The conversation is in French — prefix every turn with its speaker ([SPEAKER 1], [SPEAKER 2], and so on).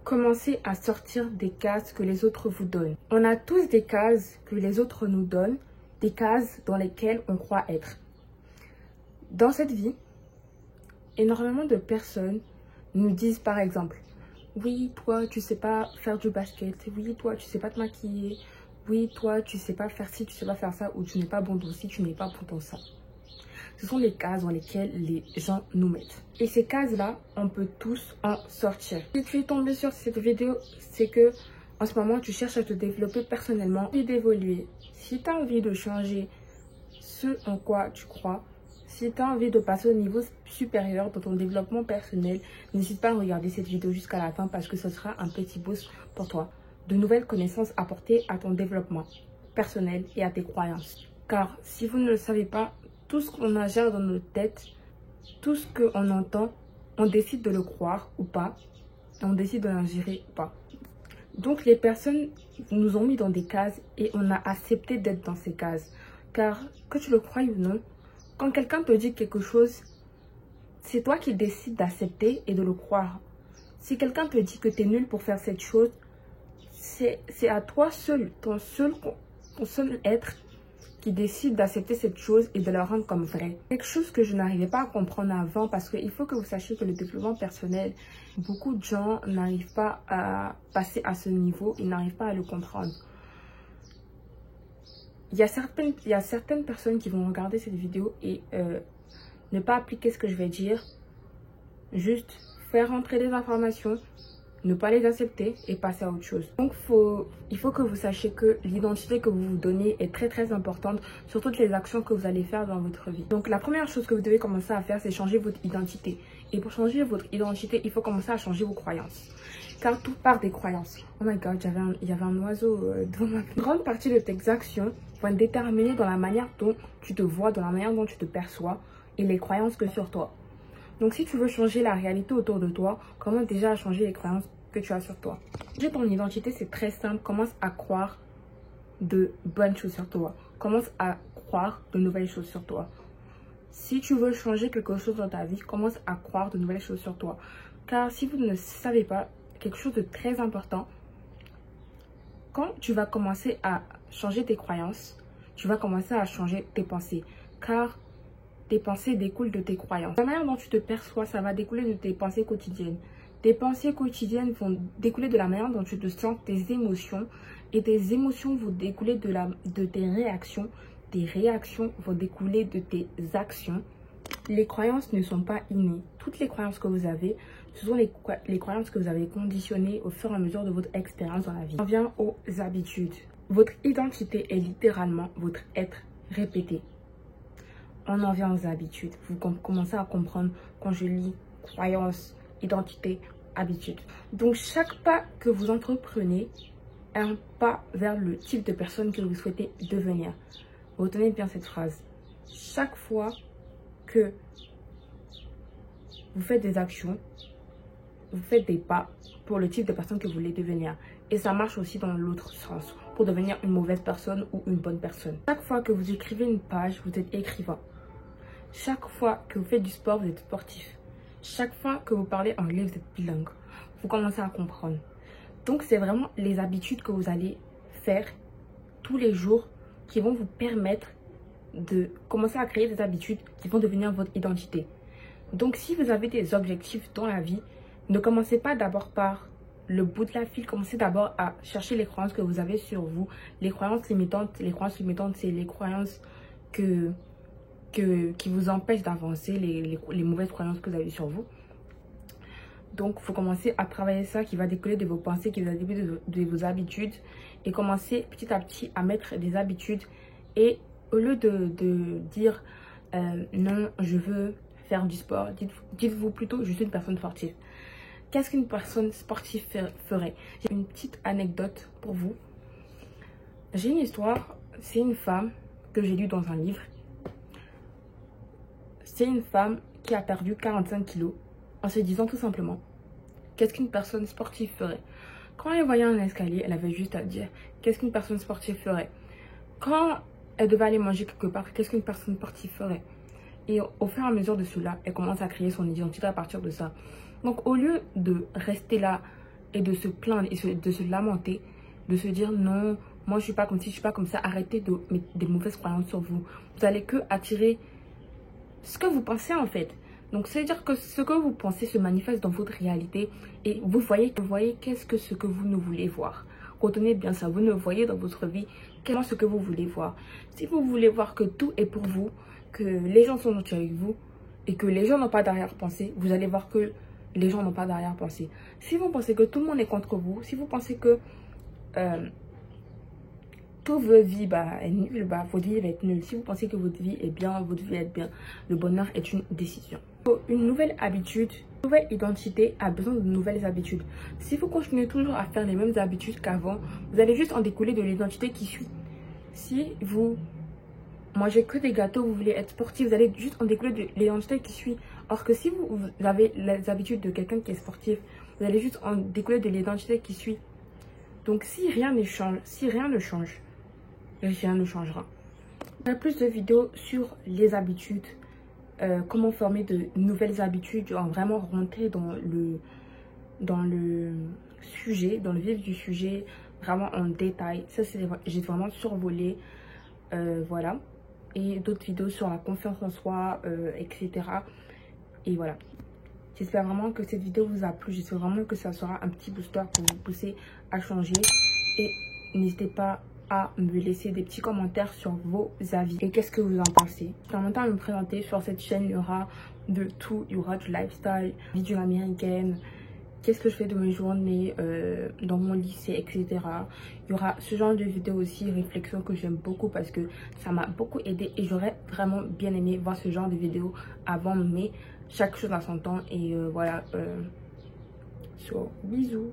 [SPEAKER 1] commencez à sortir des cases que les autres vous donnent. On a tous des cases que les autres nous donnent, des cases dans lesquelles on croit être. Dans cette vie, énormément de personnes nous disent par exemple, oui, toi, tu sais pas faire du basket, oui, toi, tu sais pas te maquiller, oui, toi, tu sais pas faire ci, tu sais pas faire ça, ou tu n'es pas bon dans ci, tu n'es pas bon dans ça. Ce sont les cases dans lesquelles les gens nous mettent. Et ces cases-là, on peut tous en sortir. Si tu es tombé sur cette vidéo, c'est que en ce moment, tu cherches à te développer personnellement et d'évoluer. Si tu as envie de changer ce en quoi tu crois, si tu as envie de passer au niveau supérieur dans ton développement personnel, n'hésite pas à regarder cette vidéo jusqu'à la fin parce que ce sera un petit boost pour toi. De nouvelles connaissances apportées à ton développement personnel et à tes croyances. Car si vous ne le savez pas, tout ce qu'on ingère dans nos têtes, tout ce qu'on entend, on décide de le croire ou pas, on décide de l'ingérer ou pas. Donc les personnes nous ont mis dans des cases et on a accepté d'être dans ces cases. Car que tu le crois ou non, quand quelqu'un te dit quelque chose, c'est toi qui décides d'accepter et de le croire. Si quelqu'un te dit que tu es nul pour faire cette chose, c'est à toi seul, ton seul être qui décide d'accepter cette chose et de la rendre comme vraie. Quelque chose que je n'arrivais pas à comprendre avant parce qu'il faut que vous sachiez que le développement personnel, beaucoup de gens n'arrivent pas à passer à ce niveau, ils n'arrivent pas à le comprendre. Il y a certaines personnes qui vont regarder cette vidéo et ne pas appliquer ce que je vais dire, juste faire rentrer des informations, ne pas les accepter et passer à autre chose. Donc il faut que vous sachiez que l'identité que vous vous donnez est très importante sur toutes les actions que vous allez faire dans votre vie. Donc la première chose que vous devez commencer à faire, c'est changer votre identité. Et pour changer votre identité, il faut commencer à changer vos croyances. Car tout part des croyances. Oh my god, il y avait un oiseau devant ma... Une grande partie de tes actions vont être déterminées dans la manière dont tu te vois, dans la manière dont tu te perçois et les croyances que sur toi. Donc si tu veux changer la réalité autour de toi, commence déjà à changer les croyances que tu as sur toi. Changer ton identité, c'est très simple. Commence à croire de bonnes choses sur toi. Commence à croire de nouvelles choses sur toi. Si tu veux changer quelque chose dans ta vie, commence à croire de nouvelles choses sur toi. Car si vous ne savez pas, quelque chose de très important, quand tu vas commencer à changer tes croyances, tu vas commencer à changer tes pensées. Car tes pensées découlent de tes croyances. La manière dont tu te perçois, ça va découler de tes pensées quotidiennes. Tes pensées quotidiennes vont découler de la manière dont tu te sens, tes émotions. Et tes émotions vont découler de tes réactions. Tes réactions vont découler de tes actions. Les croyances ne sont pas innées. Toutes les croyances que vous avez, ce sont les croyances que vous avez conditionnées au fur et à mesure de votre expérience dans la vie. On vient aux habitudes. Votre identité est littéralement votre être répété. On en vient aux habitudes. Vous commencez à comprendre quand je lis croyances, identité, habitude. Donc chaque pas que vous entreprenez est un pas vers le type de personne que vous souhaitez devenir. Retenez bien cette phrase. Chaque fois que vous faites des actions, vous faites des pas pour le type de personne que vous voulez devenir. Et ça marche aussi dans l'autre sens, pour devenir une mauvaise personne ou une bonne personne. Chaque fois que vous écrivez une page, vous êtes écrivain. Chaque fois que vous faites du sport, vous êtes sportif. Chaque fois que vous parlez anglais, vous êtes bilingue. Vous commencez à comprendre. Donc, c'est vraiment les habitudes que vous allez faire tous les jours qui vont vous permettre de commencer à créer des habitudes qui vont devenir votre identité. Donc, si vous avez des objectifs dans la vie, ne commencez pas d'abord par le bout de la file. Commencez d'abord à chercher les croyances que vous avez sur vous. Les croyances limitantes, c'est les croyances qui vous empêchent d'avancer, les mauvaises croyances que vous avez sur vous. Donc, il faut commencer à travailler ça qui va découler de vos pensées, qui va découler de vos habitudes. Et commencer petit à petit à mettre des habitudes. Et au lieu de dire non, je veux faire du sport, dites-vous plutôt, je suis une personne sportive. Qu'est-ce qu'une personne sportive ferait? J'ai une petite anecdote pour vous. J'ai une histoire, c'est une femme que j'ai lue dans un livre. C'est une femme qui a perdu 45 kilos en se disant tout simplement, qu'est-ce qu'une personne sportive ferait? Quand elle voyait un escalier, elle avait juste à dire, qu'est-ce qu'une personne sportive ferait? Quand elle devait aller manger quelque part, qu'est-ce qu'une personne sportive ferait? Et au fur et à mesure de cela, elle commence à créer son identité à partir de ça. Donc au lieu de rester là et de se plaindre et de se lamenter, de se dire non, moi je suis pas comme ci, je suis pas comme ça. Arrêtez de mettre des mauvaises croyances sur vous. Vous allez que attirer ce que vous pensez en fait. Donc c'est-à-dire que ce que vous pensez se manifeste dans votre réalité et vous voyez qu'est-ce que ce que vous ne voulez voir. Retenez bien ça, vous ne voyez dans votre vie qu'est-ce ce que vous voulez voir. Si vous voulez voir que tout est pour vous, que les gens sont gentils avec vous et que les gens n'ont pas d'arrière-pensée, vous allez voir que les gens n'ont pas d'arrière-pensée. Si vous pensez que tout le monde est contre vous, si vous pensez que toute votre vie est nulle, votre vie va être nulle. Si vous pensez que votre vie est bien, votre vie va être bien. Le bonheur est une décision. Une nouvelle habitude, une nouvelle identité a besoin de nouvelles habitudes. Si vous continuez toujours à faire les mêmes habitudes qu'avant, vous allez juste en découler de l'identité qui suit. Si vous mangez que des gâteaux, vous voulez être sportif, vous allez juste en découler de l'identité qui suit. Or que si vous avez les habitudes de quelqu'un qui est sportif, vous allez juste en découler de l'identité qui suit. Donc si rien ne change, rien ne changera. Il y a plus de vidéos sur les habitudes, comment former de nouvelles habitudes, vraiment rentrer dans le sujet, dans le vif du sujet, vraiment en détail. Ça, j'ai vraiment survolé, voilà. Et d'autres vidéos sur la confiance en soi, etc. Et voilà. J'espère vraiment que cette vidéo vous a plu. J'espère vraiment que ça sera un petit booster pour vous pousser à changer. Et n'hésitez pas à me laisser des petits commentaires sur vos avis. Et qu'est-ce que vous en pensez? Je suis en train de me présenter sur cette chaîne. Il y aura de tout. Il y aura du lifestyle, vie d'une américaine. Qu'est-ce que je fais de mes journées dans mon lycée, etc. Il y aura ce genre de vidéos aussi, réflexion que j'aime beaucoup parce que ça m'a beaucoup aidé. Et j'aurais vraiment bien aimé voir ce genre de vidéos avant, mais chaque chose a son temps. Et voilà. Bisous.